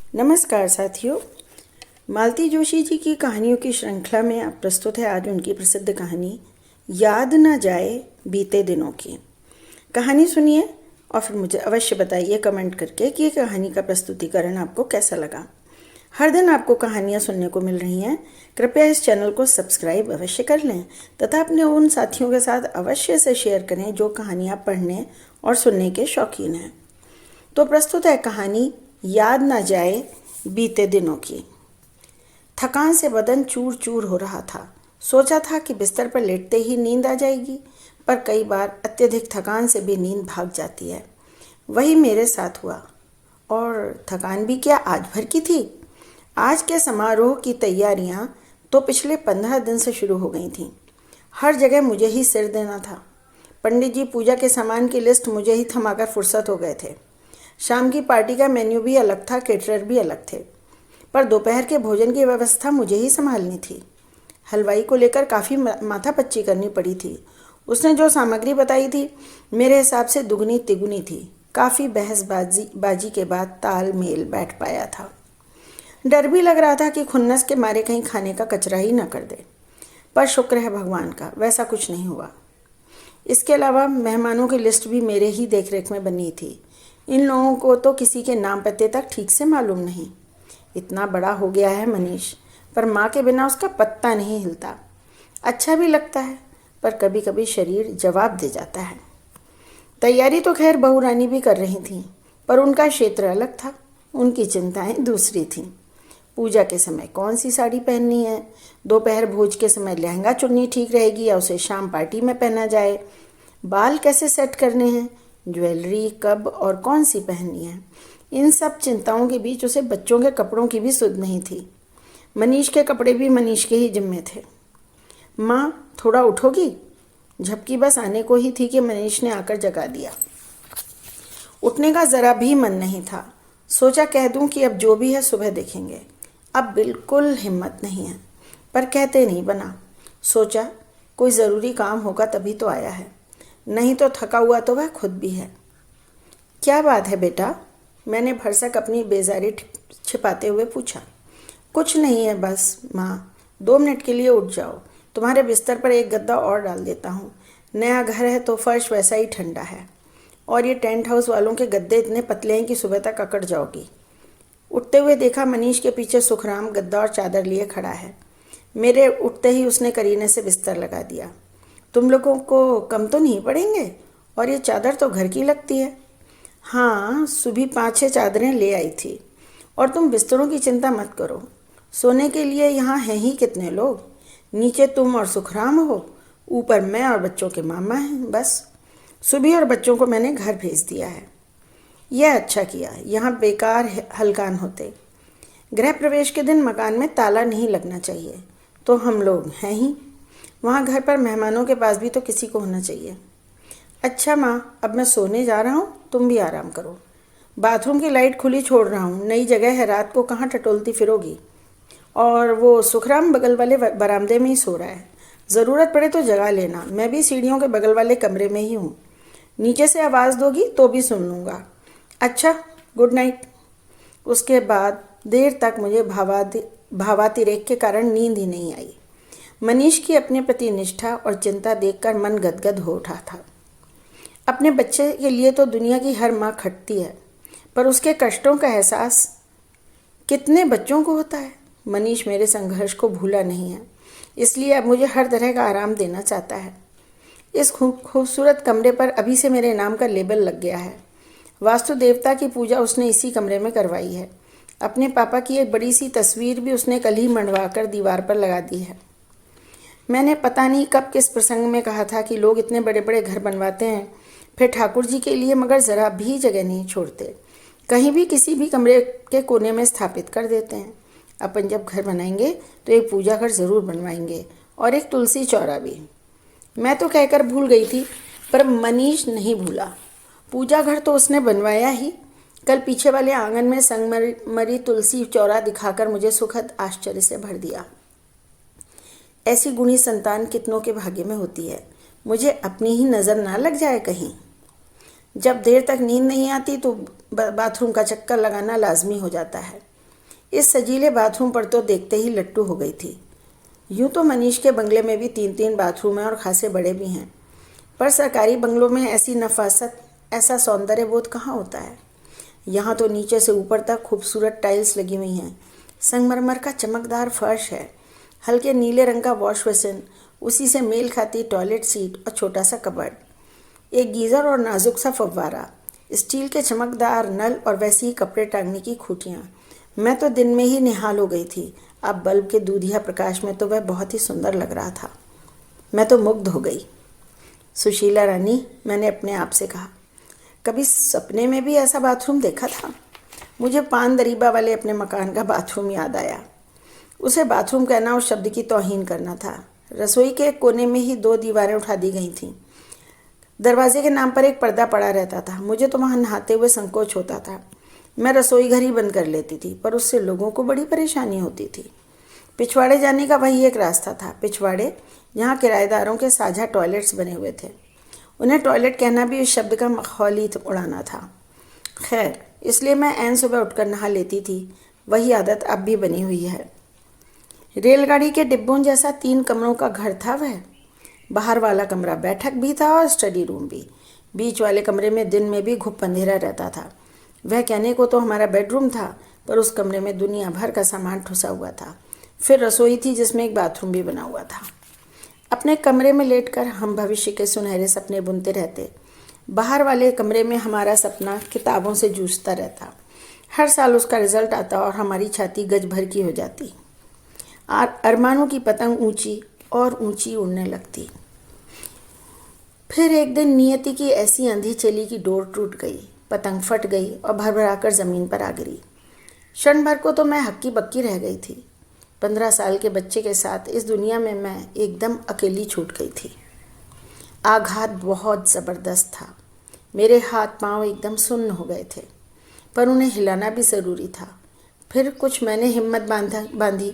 नमस्कार साथियों। मालती जोशी जी की कहानियों की श्रृंखला में अब प्रस्तुत है आज उनकी प्रसिद्ध कहानी याद न जाए बीते दिनों की। कहानी सुनिए और फिर मुझे अवश्य बताइए कमेंट करके कि ये कहानी का प्रस्तुतिकरण आपको कैसा लगा। हर दिन आपको कहानियाँ सुनने को मिल रही हैं। कृपया इस चैनल को सब्सक्राइब अवश्य कर लें तथा अपने उन साथियों के साथ अवश्य से शेयर करें जो कहानियाँ पढ़ने और सुनने के शौकीन हैं। तो प्रस्तुत है कहानी याद ना जाए बीते दिनों की। थकान से बदन चूर चूर हो रहा था। सोचा था कि बिस्तर पर लेटते ही नींद आ जाएगी, पर कई बार अत्यधिक थकान से भी नींद भाग जाती है। वही मेरे साथ हुआ। और थकान भी क्या आज भर की थी। आज के समारोह की तैयारियां तो पिछले 15 दिन से शुरू हो गई थीं। हर जगह मुझे ही सिर देना था। पंडित जी पूजा के सामान की लिस्ट मुझे ही थमाकर फुर्सत हो गए थे। शाम की पार्टी का मेन्यू भी अलग था, केटरर भी अलग थे, पर दोपहर के भोजन की व्यवस्था मुझे ही संभालनी थी। हलवाई को लेकर काफ़ी माथापच्ची करनी पड़ी थी। उसने जो सामग्री बताई थी मेरे हिसाब से दुगनी तिगुनी थी। काफ़ी बहसबाजी के बाद तालमेल बैठ पाया था। डर भी लग रहा था कि खुन्नस के मारे कहीं खाने का कचरा ही न कर दे, पर शुक्र है भगवान का वैसा कुछ नहीं हुआ। इसके अलावा मेहमानों की लिस्ट भी मेरे ही देखरेख में बनी थी। इन लोगों को तो किसी के नाम पते तक ठीक से मालूम नहीं। इतना बड़ा हो गया है मनीष, पर माँ के बिना उसका पत्ता नहीं हिलता। अच्छा भी लगता है, पर कभी कभी शरीर जवाब दे जाता है। तैयारी तो खैर बहू रानी भी कर रही थी, पर उनका क्षेत्र अलग था। उनकी चिंताएं दूसरी थीं। पूजा के समय कौन सी साड़ी पहननी है, दोपहर भोज के समय लहंगा चुन्नी ठीक रहेगी या उसे शाम पार्टी में पहना जाए, बाल कैसे सेट करने हैं, ज्वेलरी कब और कौन सी पहननी है। इन सब चिंताओं के बीच उसे बच्चों के कपड़ों की भी सुध नहीं थी। मनीष के कपड़े भी मनीष के ही जिम्मे थे। माँ थोड़ा उठोगी। झपकी बस आने को ही थी कि मनीष ने आकर जगा दिया। उठने का ज़रा भी मन नहीं था। सोचा कह दूं कि अब जो भी है सुबह देखेंगे। अब बिल्कुल हिम्मत नहीं है, पर कहते नहीं बना। सोचा कोई ज़रूरी काम होगा तभी तो आया है, नहीं तो थका हुआ तो वह खुद भी है। क्या बात है बेटा, मैंने भरसक अपनी बेजारी छिपाते हुए पूछा। कुछ नहीं है बस माँ, 2 मिनट के लिए उठ जाओ। तुम्हारे बिस्तर पर एक गद्दा और डाल देता हूँ। नया घर है तो फर्श वैसा ही ठंडा है, और ये टेंट हाउस वालों के गद्दे इतने पतले हैं कि सुबह तक अकड़ जाओगी। उठते हुए देखा मनीष के पीछे सुखराम गद्दा और चादर लिए खड़ा है। मेरे उठते ही उसने करीने से बिस्तर लगा दिया। तुम लोगों को कम तो नहीं पड़ेंगे, और ये चादर तो घर की लगती है। हाँ, सुबह 5-6 चादरें ले आई थी। और तुम बिस्तरों की चिंता मत करो, सोने के लिए यहाँ हैं ही कितने लोग। नीचे तुम और सुखराम हो, ऊपर मैं और बच्चों के मामा हैं। बस सुबह और बच्चों को मैंने घर भेज दिया है। यह अच्छा किया, यहाँ बेकार हलकान होते। गृह प्रवेश के दिन मकान में ताला नहीं लगना चाहिए, तो हम लोग हैं ही। वहाँ घर पर मेहमानों के पास भी तो किसी को होना चाहिए। अच्छा माँ, अब मैं सोने जा रहा हूँ, तुम भी आराम करो। बाथरूम की लाइट खुली छोड़ रहा हूँ, नई जगह है, रात को कहाँ टटोलती फिरोगी। और वो सुखराम बगल वाले बरामदे में ही सो रहा है, ज़रूरत पड़े तो जगा लेना। मैं भी सीढ़ियों के बगल वाले कमरे में ही हूँ, नीचे से आवाज़ दोगी तो भी सुन लूँगा। अच्छा, गुड नाइट। उसके बाद देर तक मुझे भावातिरेक के कारण नींद ही नहीं आई। मनीष की अपने प्रति निष्ठा और चिंता देखकर मन गदगद हो उठा था। अपने बच्चे के लिए तो दुनिया की हर माँ खटती है, पर उसके कष्टों का एहसास कितने बच्चों को होता है। मनीष मेरे संघर्ष को भूला नहीं है, इसलिए अब मुझे हर तरह का आराम देना चाहता है। इस खूबसूरत कमरे पर अभी से मेरे नाम का लेबल लग गया है। वास्तु देवता की पूजा उसने इसी कमरे में करवाई है। अपने पापा की एक बड़ी सी तस्वीर भी उसने कल ही मंडवा कर दीवार पर लगा दी है। मैंने पता नहीं कब किस प्रसंग में कहा था कि लोग इतने बड़े बड़े घर बनवाते हैं, फिर ठाकुर जी के लिए मगर ज़रा भी जगह नहीं छोड़ते, कहीं भी किसी भी कमरे के कोने में स्थापित कर देते हैं। अपन जब घर बनाएंगे तो एक पूजा घर ज़रूर बनवाएंगे, और एक तुलसी चौरा भी। मैं तो कहकर भूल गई थी, पर मनीष नहीं भूला। पूजा घर तो उसने बनवाया ही। कल पीछे वाले आंगन में संगमरी तुलसी चौरा दिखाकर मुझे सुखद आश्चर्य से भर दिया। ऐसी गुणी संतान कितनों के भाग्य में होती है। मुझे अपनी ही नज़र ना लग जाए कहीं। जब देर तक नींद नहीं आती तो बाथरूम का चक्कर लगाना लाजमी हो जाता है। इस सजीले बाथरूम पर तो देखते ही लट्टू हो गई थी। यूं तो मनीष के बंगले में भी 3-3 बाथरूम हैं और खासे बड़े भी हैं, पर सरकारी बंगलों में ऐसी नफासत, ऐसा सौंदर्य बोध कहाँ होता है। यहाँ तो नीचे से ऊपर तक खूबसूरत टाइल्स लगी हुई हैं, संगमरमर का चमकदार फर्श है, हल्के नीले रंग का वॉश बेसिन, उसी से मेल खाती टॉयलेट सीट और छोटा सा कबर्ड, एक गीज़र और नाजुक सा फव्वारा, स्टील के चमकदार नल और वैसी ही कपड़े टांगने की खूंटियाँ। मैं तो दिन में ही निहाल हो गई थी, अब बल्ब के दूधिया प्रकाश में तो वह बहुत ही सुंदर लग रहा था। मैं तो मुग्ध हो गई। सुशीला रानी, मैंने अपने आप से कहा, कभी सपने में भी ऐसा बाथरूम देखा था? मुझे पान दरीबा वाले अपने मकान का बाथरूम याद आया। उसे बाथरूम कहना उस शब्द की तौहीन करना था। रसोई के एक कोने में ही 2 दीवारें उठा दी गई थीं। दरवाजे के नाम पर एक पर्दा पड़ा रहता था। मुझे तो वहाँ नहाते हुए संकोच होता था। मैं रसोई घर ही बंद कर लेती थी, पर उससे लोगों को बड़ी परेशानी होती थी। पिछवाड़े जाने का वही एक रास्ता था। पिछवाड़े, यहाँ किराएदारों के साझा टॉयलेट्स बने हुए थे। उन्हें टॉयलेट कहना भी इस शब्द का मखौल ही उड़ाना था। खैर, इसलिए मैं ऐन सुबह उठकर नहा लेती थी। वही आदत अब भी बनी हुई है। रेलगाड़ी के डिब्बों जैसा 3 कमरों का घर था वह। बाहर वाला कमरा बैठक भी था और स्टडी रूम भी। बीच वाले कमरे में दिन में भी घुप अंधेरा रहता था। वह कहने को तो हमारा बेडरूम था, पर उस कमरे में दुनिया भर का सामान ठुसा हुआ था। फिर रसोई थी जिसमें एक बाथरूम भी बना हुआ था। अपने कमरे में लेटकर हम भविष्य के सुनहरे सपने बुनते रहते। बाहर वाले कमरे में हमारा सपना किताबों से जूझता रहता। हर साल उसका रिजल्ट आता और हमारी छाती गज भर की हो जाती। अरमानों की पतंग ऊंची और ऊंची उड़ने लगती। फिर एक दिन नियति की ऐसी आंधी चली कि डोर टूट गई, पतंग फट गई और भरभराकर ज़मीन पर आ गिरी। क्षण भर को तो मैं हक्की बक्की रह गई थी। 15 साल के बच्चे के साथ इस दुनिया में मैं एकदम अकेली छूट गई थी। आघात बहुत ज़बरदस्त था। मेरे हाथ पांव एकदम सुन्न हो गए थे, पर उन्हें हिलाना भी ज़रूरी था। फिर कुछ मैंने हिम्मत बांधी,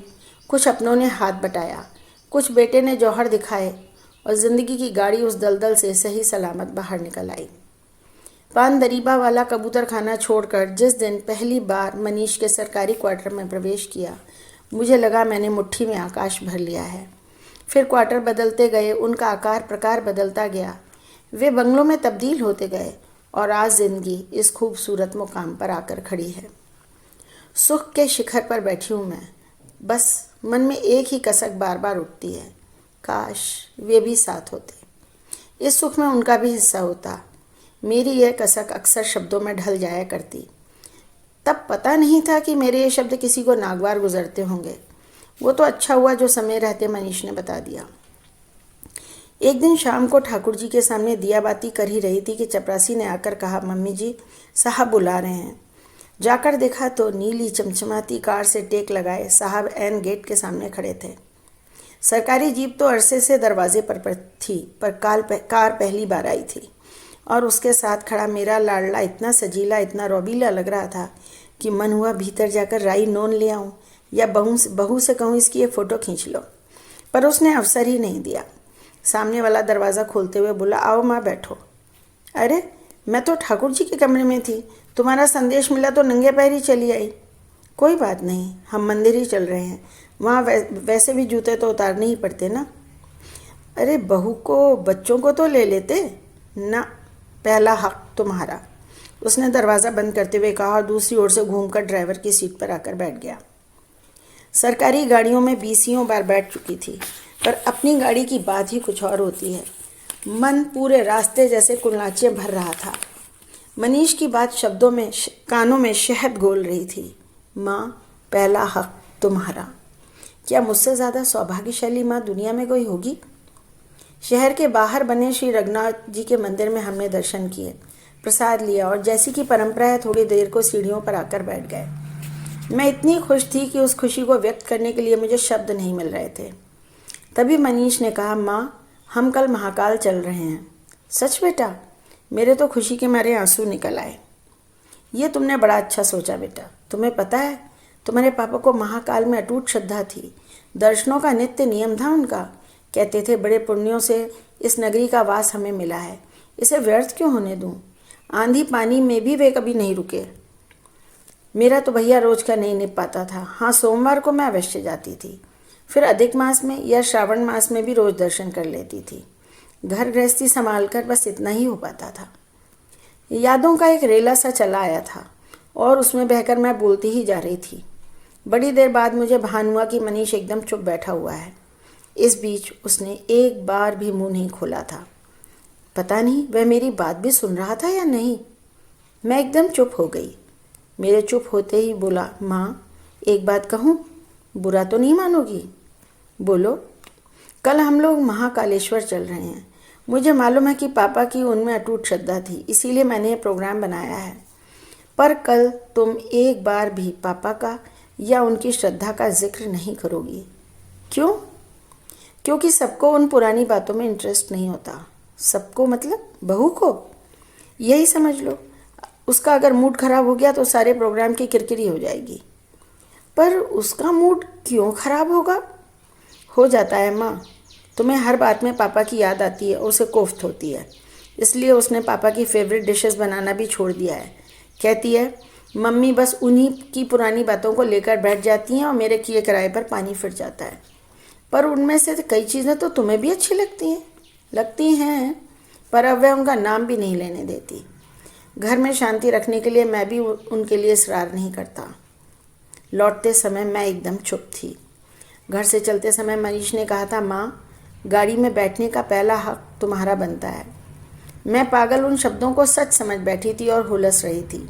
कुछ अपनों ने हाथ बटाया, कुछ बेटे ने जौहर दिखाए और ज़िंदगी की गाड़ी उस दलदल से सही सलामत बाहर निकल आई। पान दरीबा वाला कबूतर खाना छोड़कर जिस दिन पहली बार मनीष के सरकारी क्वार्टर में प्रवेश किया, मुझे लगा मैंने मुट्ठी में आकाश भर लिया है। फिर क्वार्टर बदलते गए, उनका आकार प्रकार बदलता गया, वे बंगलों में तब्दील होते गए और आज ज़िंदगी इस खूबसूरत मुकाम पर आकर खड़ी है। सुख के शिखर पर बैठी हूँ मैं। बस मन में एक ही कसक बार बार उठती है, काश वे भी साथ होते, इस सुख में उनका भी हिस्सा होता। मेरी यह कसक अक्सर शब्दों में ढल जाया करती। तब पता नहीं था कि मेरे ये शब्द किसी को नागवार गुजरते होंगे। वो तो अच्छा हुआ जो समय रहते मनीष ने बता दिया। एक दिन शाम को ठाकुर जी के सामने दिया बाती कर ही रही थी कि चपरासी ने आकर कहा, मम्मी जी, साहब बुला रहे हैं। जाकर देखा तो नीली चमचमाती कार से टेक लगाए साहब ऐन गेट के सामने खड़े थे। सरकारी जीप तो अरसे से दरवाजे पर थी, पर कार पहली बार आई थी और उसके साथ खड़ा मेरा लाडला इतना सजीला, इतना रौबीला लग रहा था कि मन हुआ भीतर जाकर राई नोन ले आऊं या बहू से कहूँ इसकी ये फ़ोटो खींच लो, पर उसने अवसर ही नहीं दिया। सामने वाला दरवाज़ा खोलते हुए बोला, आओ माँ बैठो। अरे, मैं तो ठाकुर जी के कमरे में थी, तुम्हारा संदेश मिला तो नंगे पैर ही चली आई। कोई बात नहीं, हम मंदिर ही चल रहे हैं, वहाँ वैसे भी जूते तो उतारने ही पड़ते ना। अरे बहू को, बच्चों को तो ले लेते ना, पहला हक तुम्हारा, उसने दरवाज़ा बंद करते हुए कहा और दूसरी ओर से घूमकर ड्राइवर की सीट पर आकर बैठ गया। सरकारी गाड़ियों में 20 बार बैठ चुकी थी, पर अपनी गाड़ी की बात ही कुछ और होती है। मन पूरे रास्ते जैसे कुलनाचियाँ भर रहा था। मनीष की बात शब्दों में, कानों में शहद घोल रही थी। माँ, पहला हक तुम्हारा। क्या मुझसे ज़्यादा सौभाग्यशाली माँ दुनिया में कोई होगी? शहर के बाहर बने श्री रघुनाथ जी के मंदिर में हमने दर्शन किए, प्रसाद लिया और जैसी कि परंपरा है थोड़ी देर को सीढ़ियों पर आकर बैठ गए। मैं इतनी खुश थी कि उस खुशी को व्यक्त करने के लिए मुझे शब्द नहीं मिल रहे थे। तभी मनीष ने कहा, माँ, हम कल महाकाल चल रहे हैं। सच बेटा? मेरे तो खुशी के मारे आंसू निकल आए। ये तुमने बड़ा अच्छा सोचा बेटा। तुम्हें पता है, तुम्हारे पापा को महाकाल में अटूट श्रद्धा थी। दर्शनों का नित्य नियम था उनका। कहते थे, बड़े पुण्यों से इस नगरी का वास हमें मिला है, इसे व्यर्थ क्यों होने दूं? आंधी पानी में भी वे कभी नहीं रुके। मेरा तो भैया रोज का नहीं निप पाता था। हाँ, सोमवार को मैं अवश्य जाती थी, फिर अधिक मास में या श्रावण मास में भी रोज दर्शन कर लेती थी। घर गृहस्थी संभाल कर बस इतना ही हो पाता था। यादों का एक रेला सा चला आया था और उसमें बहकर मैं बोलती ही जा रही थी। बड़ी देर बाद मुझे भान हुआ कि मनीष एकदम चुप बैठा हुआ है। इस बीच उसने एक बार भी मुंह नहीं खोला था। पता नहीं वह मेरी बात भी सुन रहा था या नहीं। मैं एकदम चुप हो गई। मेरे चुप होते ही बोला, माँ एक बात कहूँ, बुरा तो नहीं मानोगी? बोलो। कल हम लोग महाकालेश्वर चल रहे हैं। मुझे मालूम है कि पापा की उनमें अटूट श्रद्धा थी, इसीलिए मैंने ये प्रोग्राम बनाया है। पर कल तुम एक बार भी पापा का या उनकी श्रद्धा का जिक्र नहीं करोगी। क्यों? क्योंकि सबको उन पुरानी बातों में इंटरेस्ट नहीं होता। सबको मतलब बहू को? यही समझ लो। उसका अगर मूड खराब हो गया तो सारे प्रोग्राम की किरकिरी हो जाएगी। पर उसका मूड क्यों खराब होगा? हो जाता है माँ। तुम्हें हर बात में पापा की याद आती है और उसे कोफ्त होती है, इसलिए उसने पापा की फेवरेट डिशेस बनाना भी छोड़ दिया है। कहती है मम्मी बस उन्हीं की पुरानी बातों को लेकर बैठ जाती हैं और मेरे किए किराए पर पानी फिर जाता है। पर उनमें से कई चीज़ें तो तुम्हें भी अच्छी लगती हैं, पर अब वह उनका नाम भी नहीं लेने देती। घर में शांति रखने के लिए मैं भी उनके लिए इसरार नहीं करता। लौटते समय मैं एकदम चुप थी। घर से चलते समय मनीष ने कहा था, माँ गाड़ी में बैठने का पहला हक तुम्हारा बनता है। मैं पागल उन शब्दों को सच समझ बैठी थी और हुलस रही थी।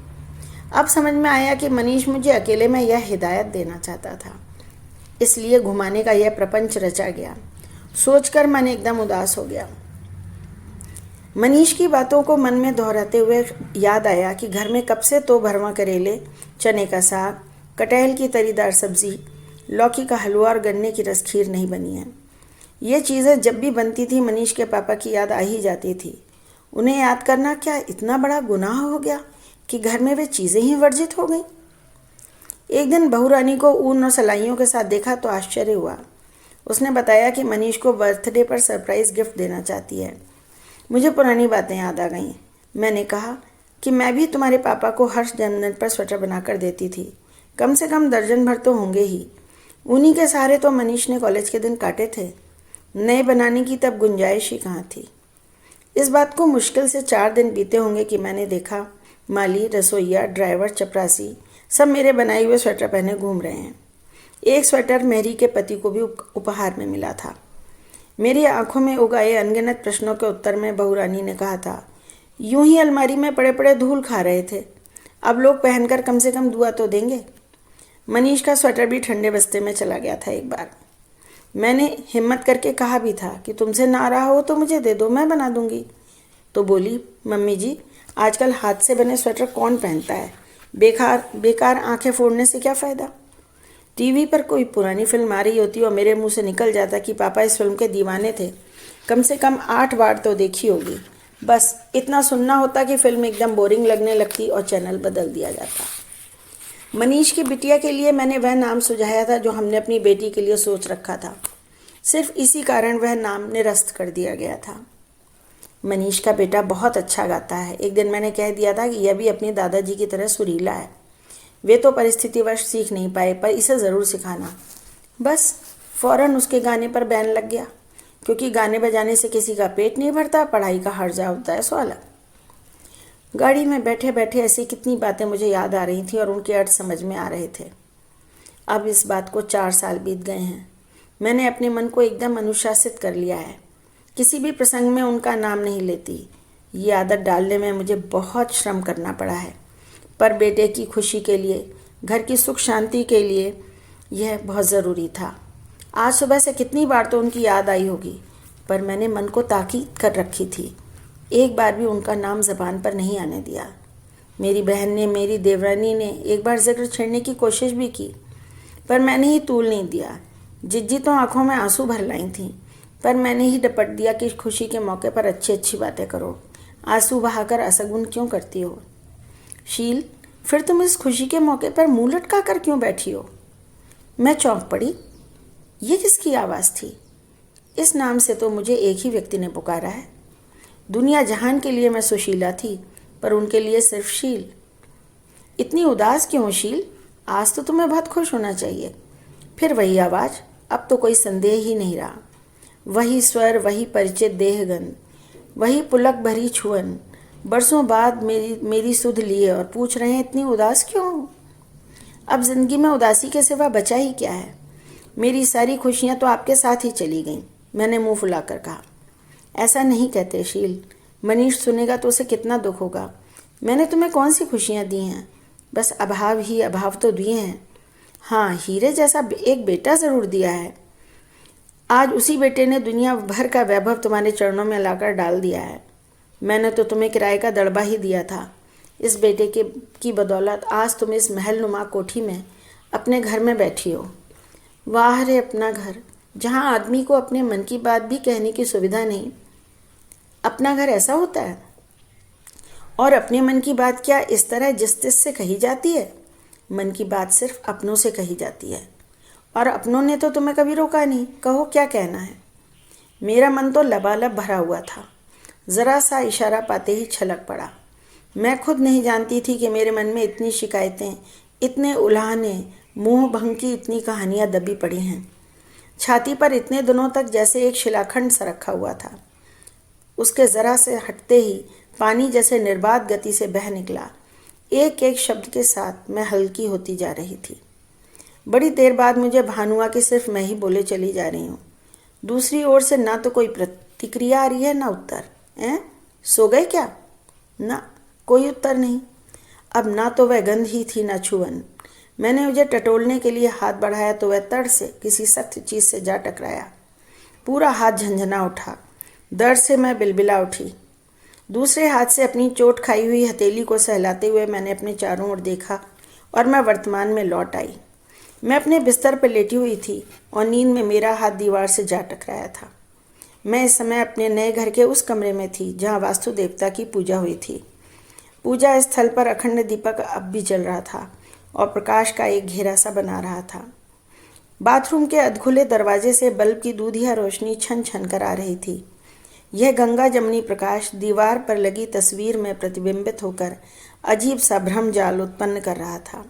अब समझ में आया कि मनीष मुझे अकेले में यह हिदायत देना चाहता था, इसलिए घुमाने का यह प्रपंच रचा गया। सोचकर मन एकदम उदास हो गया। मनीष की बातों को मन में दोहराते हुए याद आया कि घर में कब से तो भरवा करेले, चने का साग, कटहल की तरीदार सब्जी, लौकी का हलवा और गन्ने की रस खीर नहीं बनी है। ये चीज़ें जब भी बनती थी मनीष के पापा की याद आ ही जाती थी। उन्हें याद करना क्या इतना बड़ा गुनाह हो गया कि घर में वे चीज़ें ही वर्जित हो गईं? एक दिन बहू रानी को ऊन और सलाइयों के साथ देखा तो आश्चर्य हुआ। उसने बताया कि मनीष को बर्थडे पर सरप्राइज़ गिफ्ट देना चाहती है। मुझे पुरानी बातें याद आ गईं। मैंने कहा कि मैं भी तुम्हारे पापा को हर जन्मदिन पर स्वेटर बनाकर देती थी। कम से कम दर्जन भर तो होंगे ही। उन्हीं के सहारे तो मनीष ने कॉलेज के दिन काटे थे। नए बनाने की तब गुंजाइश ही कहाँ थी। इस बात को मुश्किल से 4 दिन बीते होंगे कि मैंने देखा माली, रसोइया, ड्राइवर, चपरासी सब मेरे बनाए हुए स्वेटर पहने घूम रहे हैं। एक स्वेटर मेरी के पति को भी उपहार में मिला था। मेरी आंखों में उगाए अनगिनत प्रश्नों के उत्तर में बहू रानी ने कहा था, यूं ही अलमारी में पड़े पड़े धूल खा रहे थे, अब लोग पहनकर कम से कम दुआ तो देंगे। मनीष का स्वेटर भी ठंडे बस्ते में चला गया था। एक बार मैंने हिम्मत करके कहा भी था कि तुमसे ना रहा हो तो मुझे दे दो, मैं बना दूंगी। तो बोली, मम्मी जी आजकल हाथ से बने स्वेटर कौन पहनता है, बेकार आंखें फोड़ने से क्या फ़ायदा। टीवी पर कोई पुरानी फिल्म आ रही होती और मेरे मुंह से निकल जाता कि पापा इस फिल्म के दीवाने थे, कम से कम 8 बार तो देखी होगी। बस इतना सुनना होता कि फिल्म एकदम बोरिंग लगने लगती और चैनल बदल दिया जाता। मनीष की बिटिया के लिए मैंने वह नाम सुझाया था जो हमने अपनी बेटी के लिए सोच रखा था। सिर्फ इसी कारण वह नाम निरस्त कर दिया गया था। मनीष का बेटा बहुत अच्छा गाता है। एक दिन मैंने कह दिया था कि यह भी अपने दादाजी की तरह सुरीला है। वे तो परिस्थितिवश सीख नहीं पाए, पर इसे ज़रूर सिखाना। बस फौरन उसके गाने पर बैन लग गया, क्योंकि गाने बजाने से किसी का पेट नहीं भरता, पढ़ाई का हर्जा होता है सो अलग। गाड़ी में बैठे बैठे ऐसी कितनी बातें मुझे याद आ रही थी और उनके अर्थ समझ में आ रहे थे। अब इस बात को 4 साल बीत गए हैं। मैंने अपने मन को एकदम अनुशासित कर लिया है। किसी भी प्रसंग में उनका नाम नहीं लेती। ये आदत डालने में मुझे बहुत श्रम करना पड़ा है, पर बेटे की खुशी के लिए, घर की सुख शांति के लिए यह बहुत ज़रूरी था। आज सुबह से कितनी बार तो उनकी याद आई होगी, पर मैंने मन को ताकीद कर रखी थी। एक बार भी उनका नाम ज़बान पर नहीं आने दिया। मेरी बहन ने, मेरी देवरानी ने एक बार जिक्र छेड़ने की कोशिश भी की, पर मैंने ही तूल नहीं दिया। जिज्जी तो आंखों में आंसू भर लाई थी, पर मैंने ही डपट दिया कि खुशी के मौके पर अच्छी अच्छी बातें करो, आंसू बहाकर असगुन क्यों करती हो। शील, फिर तुम इस खुशी के मौके पर मुंह लटका कर क्यों बैठी हो। मैं चौंक पड़ी। ये किसकी आवाज़ थी? इस नाम से तो मुझे एक ही व्यक्ति ने पुकारा है। दुनिया जहान के लिए मैं सुशीला थी, पर उनके लिए सिर्फ शील। इतनी उदास क्यों शील? आज तो तुम्हें बहुत खुश होना चाहिए। फिर वही आवाज़, अब तो कोई संदेह ही नहीं रहा। वही स्वर, वही परिचित देहगंध, वही पुलक भरी छुअन। बरसों बाद मेरी सुध लिए और पूछ रहे हैं इतनी उदास क्यों हो? अब जिंदगी में उदासी के सिवा बचा ही क्या है? मेरी सारी खुशियां तो आपके साथ ही चली गईं, मैंने मुंह फुलाकर कहा। ऐसा नहीं कहते शील, मनीष सुनेगा तो उसे कितना दुख होगा। मैंने तुम्हें कौन सी खुशियां दी हैं? बस अभाव ही अभाव तो दिए हैं। हाँ, हीरे जैसा एक बेटा ज़रूर दिया है। आज उसी बेटे ने दुनिया भर का वैभव तुम्हारे चरणों में लाकर डाल दिया है। मैंने तो तुम्हें किराए का दड़बा ही दिया था। इस बेटे की बदौलत आज तुम इस महल नुमा कोठी में अपने घर में बैठी हो। वाह रे अपना घर, जहाँ आदमी को अपने मन की बात भी कहने की सुविधा नहीं। अपना घर ऐसा होता है? और अपने मन की बात क्या इस तरह जिस तिस से कही जाती है? मन की बात सिर्फ अपनों से कही जाती है, और अपनों ने तो तुम्हें कभी रोका नहीं। कहो क्या कहना है। मेरा मन तो लबालब भरा हुआ था। ज़रा सा इशारा पाते ही छलक पड़ा। मैं खुद नहीं जानती थी कि मेरे मन में इतनी शिकायतें, इतने उल्हाने, मोह भंग की इतनी कहानियाँ दबी पड़ी हैं। छाती पर इतने दिनों तक जैसे एक शिलाखंड सा रखा हुआ था, उसके ज़रा से हटते ही पानी जैसे निर्बाध गति से बह निकला। एक एक शब्द के साथ मैं हल्की होती जा रही थी। बड़ी देर बाद मुझे भान हुआ कि सिर्फ मैं ही बोले चली जा रही हूँ। दूसरी ओर से ना तो कोई प्रतिक्रिया आ रही है, ना उत्तर। सो गए क्या? ना, कोई उत्तर नहीं। अब ना तो वह गंध ही थी, ना छुअन। मैंने उसे टटोलने के लिए हाथ बढ़ाया तो वह तड़ से किसी सख्त चीज़ से जा टकराया। पूरा हाथ झंझना उठा। दर्द से मैं बिलबिला उठी। दूसरे हाथ से अपनी चोट खाई हुई हथेली को सहलाते हुए मैंने अपने चारों ओर देखा और मैं वर्तमान में लौट आई। मैं अपने बिस्तर पर लेटी हुई थी और नींद में मेरा हाथ दीवार से जा टकराया था। मैं इस समय अपने नए घर के उस कमरे में थी जहाँ वास्तु देवता की पूजा हुई थी। पूजा स्थल पर अखंड दीपक अब भी जल रहा था और प्रकाश का एक घेरा सा बना रहा था। बाथरूम के अधखुले दरवाजे से बल्ब की दूधिया रोशनी छन छन कर आ रही थी। यह गंगा जमनी प्रकाश दीवार पर लगी तस्वीर में प्रतिबिंबित होकर अजीब सा भ्रम जाल उत्पन्न कर रहा था।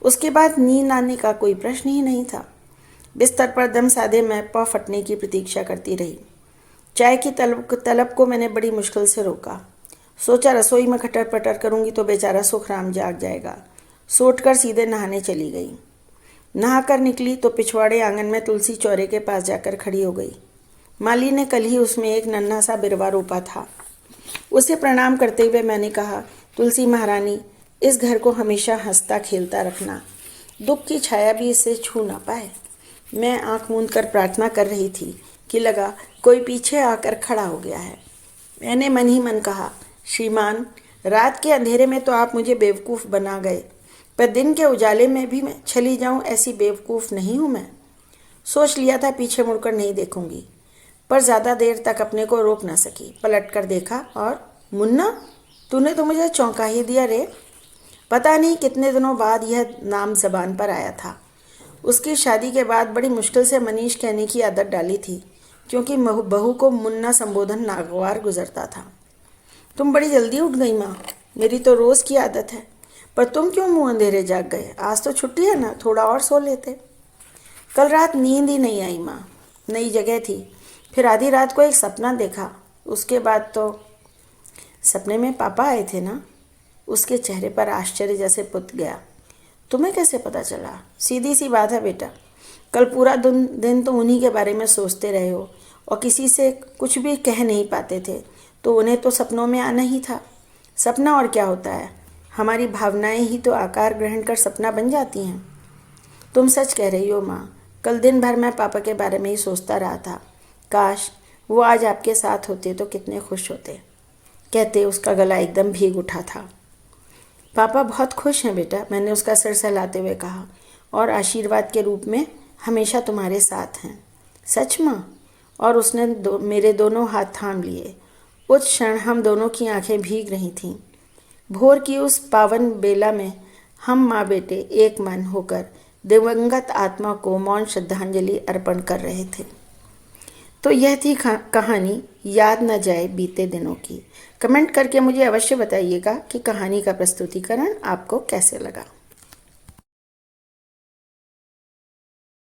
उसके बाद नींद आने का कोई प्रश्न ही नहीं था। बिस्तर पर दम साधे मैं पौ फटने की प्रतीक्षा करती रही। चाय की तलब को मैंने बड़ी मुश्किल से रोका। सोचा रसोई में खटर पटर करूंगी तो बेचारा सुखराम जाग जाएगा। सोचकर सीधे नहाने चली गई। नहाकर निकली तो पिछवाड़े आंगन में तुलसी चौरे के पास जाकर खड़ी हो गई। माली ने कल ही उसमें एक नन्हा सा बिरवा रोपा था। उसे प्रणाम करते हुए मैंने कहा, तुलसी महारानी, इस घर को हमेशा हंसता खेलता रखना। दुख की छाया भी इसे छू ना पाए। मैं आंख मूंद कर प्रार्थना कर रही थी कि लगा कोई पीछे आकर खड़ा हो गया है। मैंने मन ही मन कहा, श्रीमान, रात के अंधेरे में तो आप मुझे बेवकूफ़ बना गए, पर दिन के उजाले में भी मैं चली जाऊं ऐसी बेवकूफ़ नहीं हूं मैं। सोच लिया था पीछे मुड़कर नहीं देखूंगी, पर ज़्यादा देर तक अपने को रोक ना सकी। पलट कर देखा और मुन्ना, तूने तो मुझे चौंका ही दिया रे। पता नहीं कितने दिनों बाद यह नाम ज़बान पर आया था। उसकी शादी के बाद बड़ी मुश्किल से मनीष कहने की आदत डाली थी, क्योंकि बहू को मुन्ना संबोधन नागवार गुजरता था। तुम बड़ी जल्दी उठ गई माँ, मेरी तो रोज़ की आदत है। पर तुम क्यों मुँह अंधेरे जाग गए? आज तो छुट्टी है ना, थोड़ा और सो लेते। कल रात नींद ही नहीं आई माँ, नई जगह थी। फिर आधी रात को एक सपना देखा। उसके बाद तो सपने में पापा आए थे ना। उसके चेहरे पर आश्चर्य जैसे पुत गया। तुम्हें कैसे पता चला? सीधी सी बात है बेटा, कल पूरा दिन तो उन्हीं के बारे में सोचते रहे हो और किसी से कुछ भी कह नहीं पाते थे, तो उन्हें तो सपनों में आना ही था। सपना और क्या होता है? हमारी भावनाएं ही तो आकार ग्रहण कर सपना बन जाती हैं। तुम सच कह रही हो माँ, कल दिन भर मैं पापा के बारे में ही सोचता रहा था। काश वो आज आपके साथ होते तो कितने खुश होते। कहते उसका गला एकदम भीग उठा था। पापा बहुत खुश हैं बेटा, मैंने उसका सिर सहलाते हुए कहा, और आशीर्वाद के रूप में हमेशा तुम्हारे साथ हैं। सच माँ? और उसने मेरे दोनों हाथ थाम लिए। उस क्षण हम दोनों की आंखें भीग रही थीं। भोर की उस पावन बेला में हम माँ बेटे एक मन होकर दिवंगत आत्मा को मौन श्रद्धांजलि अर्पण कर रहे थे। तो यह थी कहानी याद न जाए बीते दिनों की। कमेंट करके मुझे अवश्य बताइएगा कि कहानी का प्रस्तुतिकरण आपको कैसे लगा।